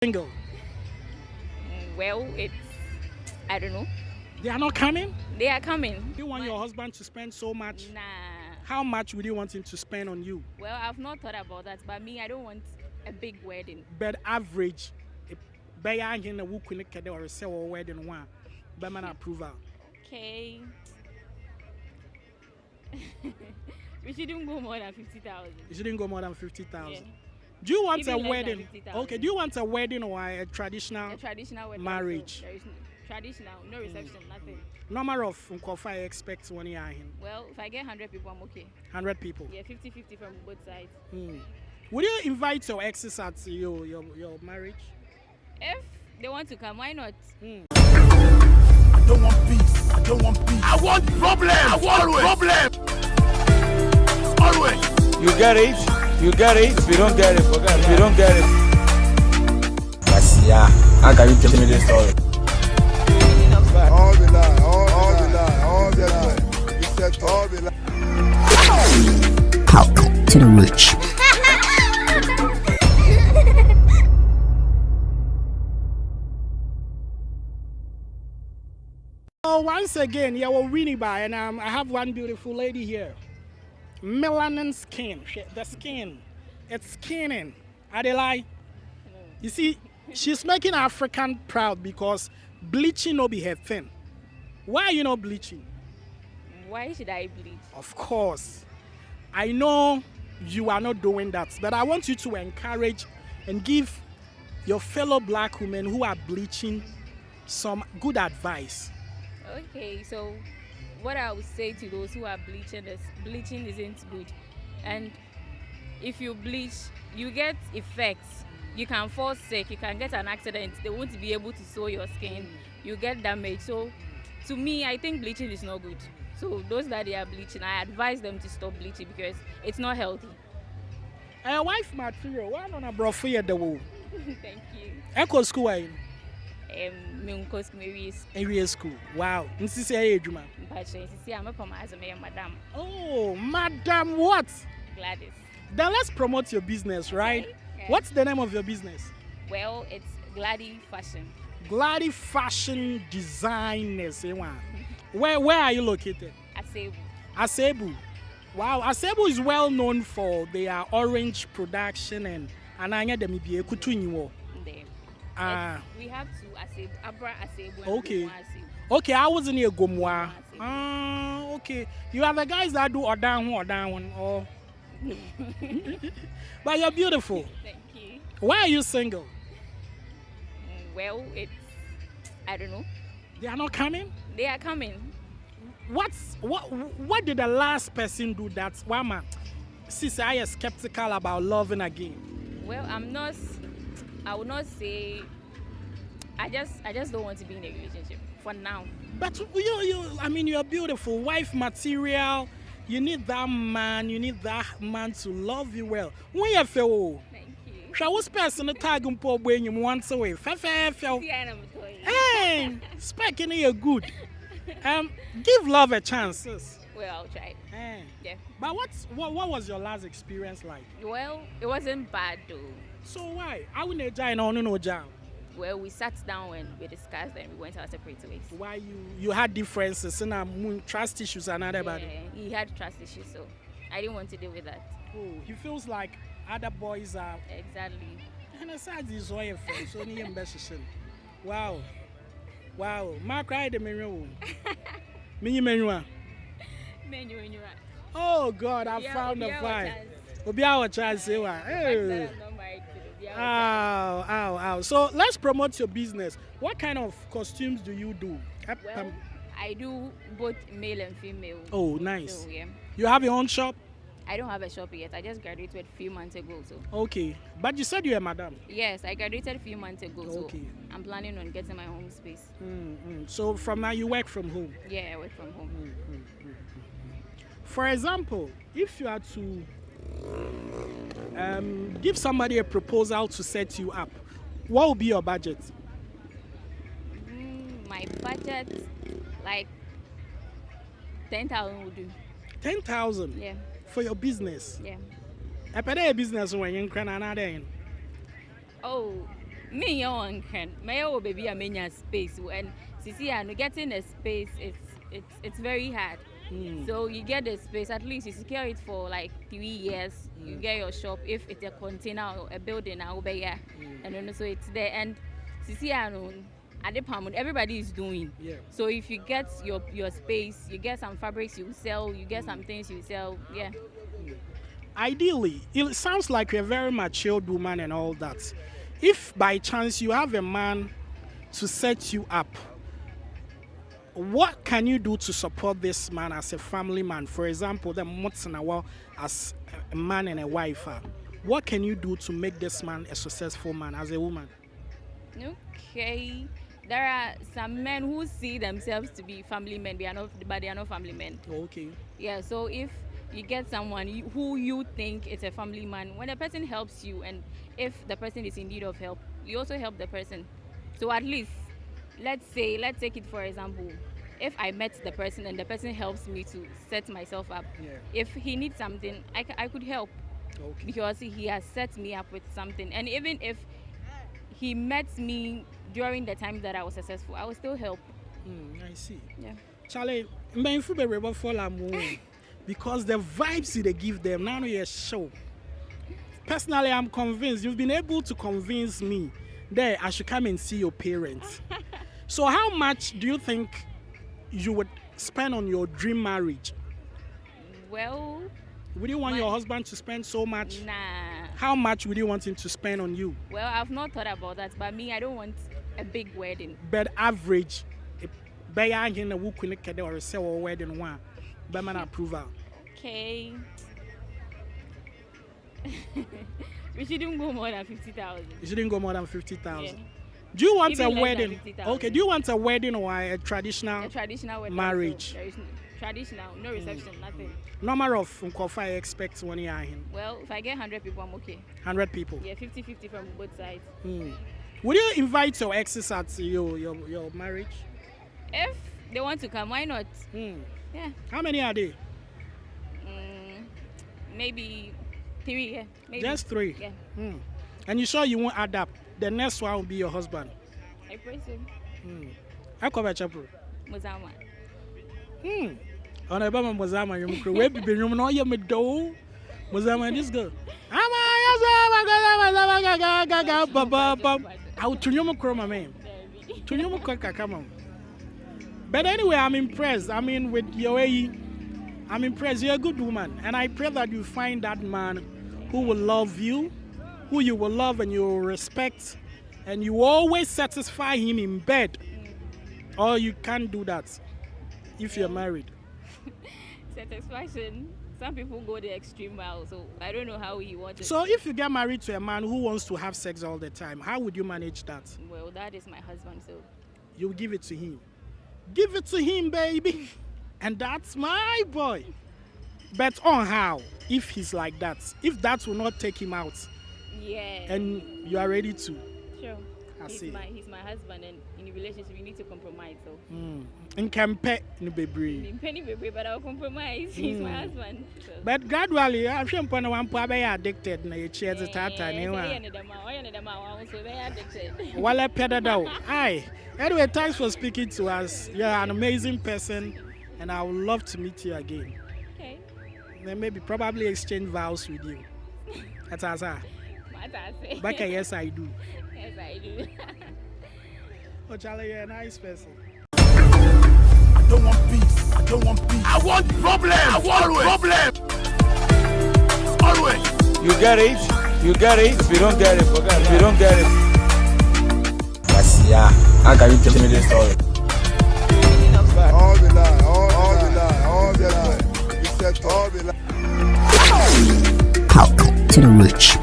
Single. Well, I don't know. They are not coming? They are coming. You want your husband to spend so much? Nah. How much would you want him to spend on you? Well, I've not thought about that, but me, I don't want a big wedding. But average, buy in the wood clinic or sell or wedding one. By man approval. Okay. We shouldn't go more than 50,000. You shouldn't go more than 50,000. Yeah. Do you want Even a less than wedding? 50,000. Okay, do you want a wedding or a traditional A traditional wedding. marriage? So there is traditional, no reception, nothing. Number of Nkofa expect when you are in? Well, if I get 100 people, I'm okay. 100 people. Yeah, 50-50 from both sides. Would you invite your exes at your marriage? If they want to come, why not? I don't want peace. I don't want peace. I want problem. I want problem. Always. You get it? You get it? If you don't get it, forget it. If you don't get it. Yes, yeah. How can you tell me this story? All the lie. All the lie. All the lie. You said all the lie. Talk to the rich. So once again, yeah, we're winning by, and I have one beautiful lady here. Melanin skin. The skin. It's skinning. Adelaide. You see, she's making African proud because bleaching no be her thing. Why are you not bleaching? Why should I bleach? Of course. I know you are not doing that, but I want you to encourage and give your fellow black women who are bleaching some good advice. Okay, so what I would say to those who are bleaching is bleaching isn't good. And if you bleach, you get effects. You can fall sick, you can get an accident, they won't be able to sew your skin, you get damaged. So to me, I think bleaching is not good. So those that they are bleaching, I advise them to stop bleaching because it's not healthy. Wife material, why not a bro for you the woo? Thank you. Echo school in area school. Wow. This is Madam Oh, Madam what? Gladys. Then let's promote your business, right? Okay. What's the name of your business? Well, it's Gladys Fashion. Gladys Fashion Designers. Where are you located? Asebu. Asebu. Wow, Asebu is well known for their orange production and Ananya de Mibie Kutunyiwo. We have two Asebu, Abra Asebu and Okay. Gomwa Asebu. Okay, I was in here Gomwa. Okay. You are the guys that do or down one or but you're beautiful. Thank you. Why are you single? Well, I don't know. They are not coming? They are coming. What did the last person do that one man? Since I am skeptical about loving again. Well, I would not say I just don't want to be in a relationship for now. But you're beautiful. Wife material. You need that man. You need that man to love you well. When you feel, Thank you. shall we person a tag and pour when you once away? Hey, speaking here good. Give love a chance. Well, I'll try. Yeah. But what was your last experience like? Well, it wasn't bad though. So why? I wouldn't join no job. Well, we sat down and we discussed and we went our separate ways. Why you had differences and trust issues and other body? Yeah, he had trust issues, so I didn't want to deal with that. Oh, he feels like other boys are. Exactly. And aside this way, so near Wow. Mark cried the menu. Menu. Oh God, I found a fight. Obi our chance say what? Hey. Ow. So let's promote your business. What kind of costumes do you do? Well, I do both male and female. Oh, nice. So, yeah. You have your own shop? I don't have a shop yet. I just graduated a few months ago. So. Okay. But you said you're a madam? Yes, I graduated a few months ago. Okay. So I'm planning on getting my own space. So from now you work from home? Yeah, I work from home. For example, if you are to give somebody a proposal to set you up, what will be your budget? My budget, like 10,000 would do. 10,000? Yeah. For your business? Yeah. A business when you can. Oh, Me young can my old baby I mean space when see and getting a space it's very hard. So you get the space, at least you secure it for like 3 years. You get your shop if it's a container or a building I'll be here. And then so it's there and see and at the palm everybody is doing. Yeah. So if you get your space, you get some fabrics you sell, you get some things you sell, yeah. Ideally, it sounds like you're a very matured woman and all that. If by chance you have a man to set you up, what can you do to support this man as a family man? For example, the Motsanawa as a man and a wife. What can you do to make this man a successful man as a woman? Okay. There are some men who see themselves to be family men, but they are not family men. Okay. Yeah, so if you get someone who you think is a family man, when a person helps you and if the person is in need of help, you also help the person. So at least, let's take it for example, if I met the person and the person helps me to set myself up, if he needs something, I could help. Okay. Because he has set me up with something. And even if he met me during the time that I was successful, I will still help. I see. Yeah. Charlie, because the vibes they give them, now you show. Personally, I'm convinced you've been able to convince me that I should come and see your parents. So how much do you think you would spend on your dream marriage? Well, Would you want your husband to spend so much? nah. How much would you want him to spend on you? Well, I've not thought about that, but me, I don't want a big wedding. But average, buy in a wedding or sell a wedding one, by man approval. Okay. We shouldn't go more than 50,000. You shouldn't go more than 50,000. Yeah. Do you want Even a less than wedding? 50,000. Okay. Do you want a wedding or a traditional? A traditional wedding. Marriage. So there is traditional, no reception, nothing. Number of Nkofa expect 1 year in? Well, if I get 100 people, I'm okay. 100 people. Yeah, 50-50 from both sides. Would you invite your exes at your marriage? If they want to come, why not? Yeah. How many are they? Maybe 3, yeah. Maybe. Just 3. Yeah. And you sure you won't add up? The next one will be your husband. I praise him. I cover chapel. Muzama. On a bama Mozama, you could wait to be room. No, you may do. Mozama, this girl. How to you chroma man? To you come on. But anyway, I'm impressed. I mean, with your way, I'm impressed. You're a good woman, and I pray that you find that man who will love you, who you will love and you will respect, and you always satisfy him in bed. Or you can't do that if you're married. Satisfaction. Some people go the extreme mile, so I don't know how he wants it. So if you get married to a man who wants to have sex all the time, how would you manage that? Well, that is my husband, so You give it to him. Give it to him, baby. And that's my boy. Bet on how, if he's like that. If that will not take him out. yeah. And you are ready to. Sure. I see. He's my husband, and in a relationship you need to compromise. So In Campe, no baby. penny baby, but I'll compromise. He's my husband. So. But gradually, I'm sure one probably addicted na chair the tata anyway. Wale pedado. Aye. Anyway, thanks for speaking to us. You're an amazing person, and I would love to meet you again. Okay. Then maybe probably exchange vows with you. That's us. But yes, I do. Yes, I do. Oh, Charlie, you're a nice person. I don't want peace. I don't want peace. I want problem. I want problem. Always. You get it? You get it? If you don't get it, forget it. If you don't get it. Yes, yeah. How can you tell me this story? All the lie. All the lie. All the lie. You said all the lie. Power to the rich.